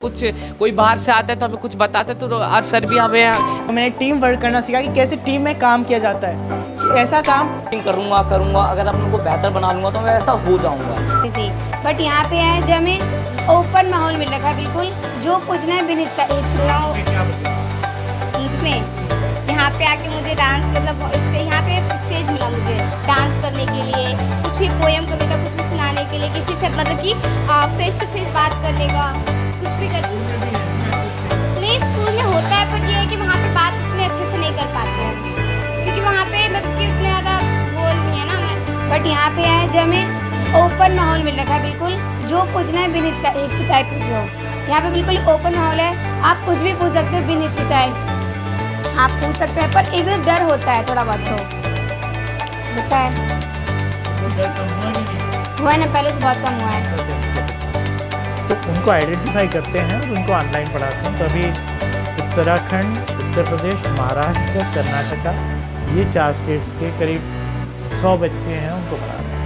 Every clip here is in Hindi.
कुछ कोई बाहर से आता है तो हमें कुछ बताते तो और सर भी हमें मैंने टीम वर्क करना सीखा कि कैसे टीम में काम किया जाता है। ऐसा काम करूँगा अगर अपने को बेहतर बना लूँगा तो मैं ऐसा हो जाऊँगा। बट यहाँ पे है जो हमें ओपन माहौल मिल रखा है, बिल्कुल जो पूछना है बिन हिचकिचाओ। में यहाँ पे आके मुझे डांस मतलब यहाँ पे स्टेज मिला मुझे डांस करने के लिए, कुछ भी पोएम कविता कुछ भी सुनाने के लिए, किसी से मतलब कि फेस टू फेस बात करने का, कुछ भी कर नहीं स्कूल में होता है, पर ये है कि वहाँ पे बात उतने अच्छे से नहीं कर पाते हैं क्योंकि वहाँ पे मतलब कि उतने ज़्यादा बोल नहीं है ना मैं। बट यहाँ पे है जो हमें ओपन माहौल मिल रखा है, बिल्कुल जो पूछना है बिन हिचकिचाए पूछो। यहाँ पे बिल्कुल ओपन माहौल है, आप कुछ भी पूछ सकते हो बिन हिचकिचाए, आप पूछ सकते हैं। पर एक डर होता है थोड़ा बहुत, तो होता है, हुआ है ना, पहले से बहुत कम हुआ है। तो उनको आइडेंटिफाई करते हैं और उनको ऑनलाइन पढ़ाते हैं। तो अभी उत्तराखंड, उत्तर प्रदेश, महाराष्ट्र, कर्नाटका, ये 4 स्टेट्स के करीब 100 बच्चे हैं, उनको पढ़ाते हैं।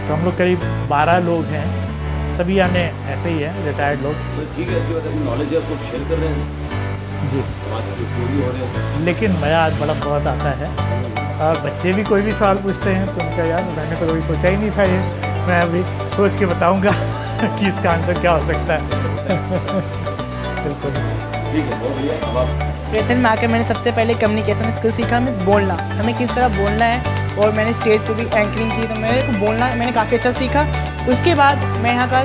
तो हम लोग करीब 12 लोग हैं, सभी यानी ऐसे ही हैं, रिटायर्ड लोग। तो ठीक है, ऐसी बात है, नॉलेज है उसको शेयर कर रहे हैं जी, पूरी हो रहे हैं। लेकिन मज़ा आज बड़ा बहुत आता है और बच्चे भी कोई भी सवाल पूछते हैं तो उनका यार मैंने तो कभी सोचा ही नहीं था, ये मैं अभी सोच के बताऊंगा कि इसका आंसर क्या हो सकता है। बिल्कुल ठीक है, बहुत बढ़िया। अब आप प्रयत्न में आकर मैंने सबसे पहले कम्युनिकेशन स्किल सीखा, मीन्स बोलना, हमें किस तरह बोलना है। और मैंने स्टेज पे भी एंकरिंग की तो मेरे को बोलना मैंने काफ़ी अच्छा सीखा। उसके बाद मैं यहाँ का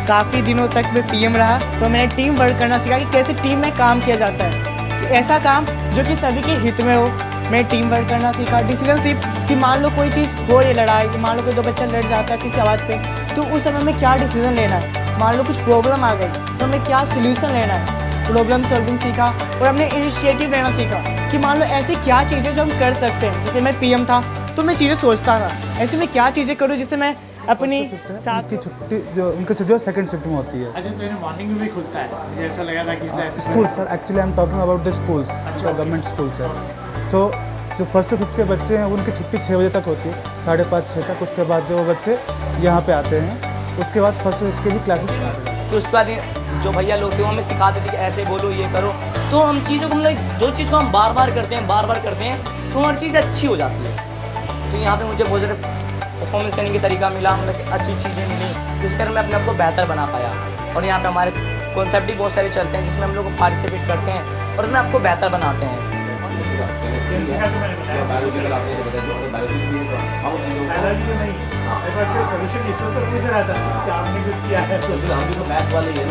काफ़ी दिनों तक मैं पीएम रहा, तो मैंने टीम वर्क करना सीखा कि कैसे टीम में काम किया जाता है, कि ऐसा काम जो कि सभी के हित में हो। मैं टीम वर्क करना सीखा, डिसीजनशिप, कि मान लो कोई चीज़ हो रही लड़ाई, मान लो कोई 2 बच्चा लड़ जाता है किसी आवाज़ पे, तो उस समय में क्या डिसीजन लेना है। मान लो कुछ प्रॉब्लम आ गई तो हमें क्या सोल्यूशन लेना है, प्रॉब्लम सॉल्विंग सीखा। और हमने इनिशिएटिव लेना सीखा कि मान लो ऐसी क्या चीज़ें जो हम कर सकते हैं। जैसे मैं पीएम था तो मैं चीज़ें सोचता था, ऐसे मैं क्या चीज़ें करूँ जिससे मैं अपनी साथ की छुट्टी जो उनकी छुट्टी सेकंड शिफ्ट में होती है। अच्छा, तो इन्हें मॉर्निंग में भी खुलता है, मुझे ऐसा लगा था कि school sir, actually I am talking about the schools, government school sir. So जो फर्स्ट टू फिफ्थ के बच्चे हैं उनकी छुट्टी 6 बजे तक होती है, 5:30-6 तक। उसके बाद जो बच्चे यहाँ पे आते हैं, उसके बाद फर्स्ट टू फिफ्थ के भी क्लासेस फिर उसके बाद जो भैया लोग थे वो हमें सिखाते थे कि ऐसे बोलो, ये करो। तो हम चीज़ों को मतलब जो चीज़ को हम बार बार करते हैं तो हमारी चीज़ अच्छी हो जाती है। तो यहाँ पे मुझे बहुत ज़्यादा परफॉर्मेंस करने का तरीका मिला, मतलब अच्छी चीज़ें मिली, जिस कारण मैं अपने आप को बेहतर बना पाया। और यहाँ पे हमारे कॉन्सेप्ट भी बहुत सारे चलते हैं जिसमें हम लोग पार्टिसिपेट करते हैं और अपने आप को बेहतर बनाते हैं।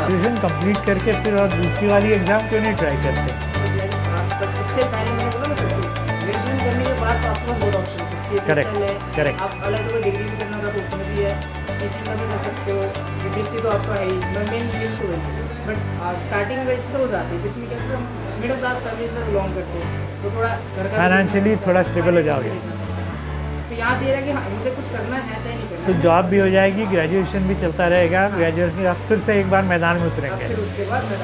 ट्यूशन कंप्लीट करके फिर और दूसरी वाली एग्जाम क्यों नहीं ट्राई करते? इससे पहले मैंने बोला ना सर, ग्रेजुएशन करने के बाद तो आपके पास बहुत ऑप्शन है, Correct, CSSL है, correct. आप अलग से कोई डिग्री भी करना चाहते हो उसमें भी है, टीचिंग का भी कर सकते हो, बीपीएससी तो आपका है ही, मेन ड्रीम तो है। बट स्टार्टिंग अगर इससे हो जाती है, जिसमें कैसे हम मिडिल क्लास फैमिली से बिलोंग करते हैं, तो थोड़ा घर का फाइनेंशियली थोड़ा स्टेबल हो जाओगे, तो यहाँ से ये है कि हाँ, मुझे कुछ करना है चाहे नहीं करना तो जॉब भी हो जाएगी, ग्रेजुएशन भी चलता रहेगा, ग्रेजुएशन आप फिर से एक बार मैदान में उतरेंगे। फिर उसके बाद मैं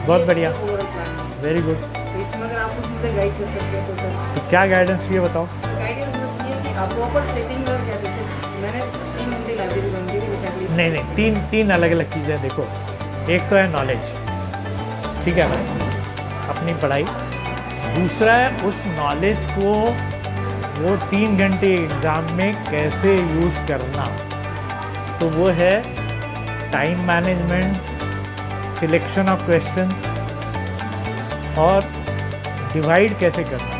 बहुत बढ़िया, ओवरऑल प्लान। Very good. तो इसमें अगर आप कुछ मुझे गाइड कर सकते हो तो सर। तो क्या गाइडेंस चाहिए बताओ? गाइडेंस बस ये है कि आप प्रॉपर सेटिंग और कैसे मैंने 3 घंटे लाइब्रेरी ज्वाइन की थी रिसेंटली। नहीं, तीन अलग अलग चीज़ें देखो। एक तो है नॉलेज, ठीक है ना, अपनी पढ़ाई। दूसरा है उस नॉलेज को वो 3 घंटे एग्ज़ाम में कैसे यूज़ करना, तो वो है time management, selection of questions और डिवाइड कैसे करना।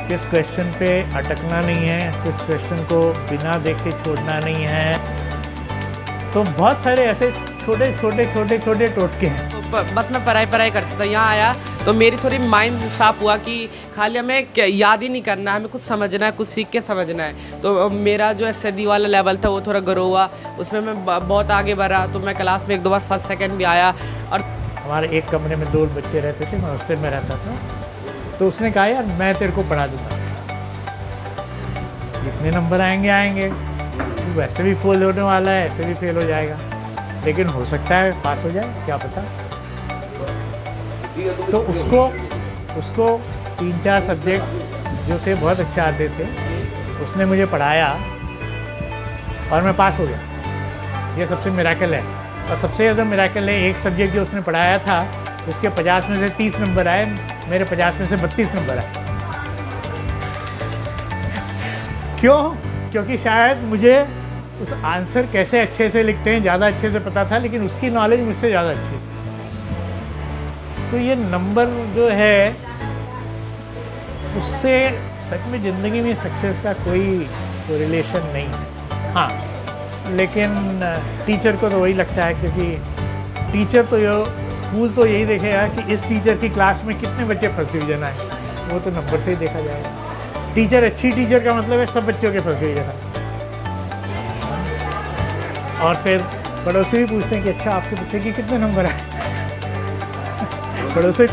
किस क्वेश्चन पे अटकना नहीं है, किस क्वेश्चन को बिना देखे छोड़ना नहीं है। तो बहुत सारे ऐसे छोटे टोटके हैं। तो बस मैं पढ़ाई करता था। यहाँ आया तो मेरी थोड़ी माइंड साफ हुआ कि खाली हमें याद ही नहीं करना है, हमें कुछ समझना है, कुछ सीख के समझना है। तो मेरा जो SED वाला लेवल था वो थोड़ा ग्रो हुआ, उसमें मैं बहुत आगे बढ़ा। तो मैं क्लास में 1-2 बार फर्स्ट सेकंड भी आया। और हमारे एक कमरे में 2 बच्चे रहते थे, मैं हॉस्टल में रहता था। तो उसने कहा यार मैं तेरे को पढ़ा दूंगा, जितने नंबर आएंगे, तू वैसे भी फेल होने वाला है, ऐसे भी फेल हो जाएगा, लेकिन हो सकता है पास हो जाए, क्या पता। तो उसको 3-4 सब्जेक्ट जो थे बहुत अच्छे आते थे, उसने मुझे पढ़ाया और मैं पास हो गया। ये सबसे मिरेकल है। और सबसे ज़्यादा मिराकल है, एक सब्जेक्ट जो उसने पढ़ाया था उसके 50 में से 30 नंबर आए, मेरे 50 में से 32 नंबर आए। क्यों? क्योंकि शायद मुझे उस आंसर कैसे अच्छे से लिखते हैं ज़्यादा अच्छे से पता था, लेकिन उसकी नॉलेज मुझसे ज़्यादा अच्छी थी। तो ये नंबर जो है उससे सच में ज़िंदगी में सक्सेस का कोई रिलेशन नहीं है। हाँ, लेकिन टीचर को तो वही लगता है, क्योंकि टीचर तो स्कूल तो यही देखेगा कि इस टीचर की क्लास में कितने बच्चे फर्स्ट डिवीज़न आए, वो तो नंबर से ही देखा जाएगा। टीचर अच्छी टीचर का मतलब है सब बच्चों के फर्स्ट डिवीज़न आए। और फिर पड़ोसी भी पूछते हैं कि अच्छा आपके बच्चे के कितने नंबर आए। पड़ोसी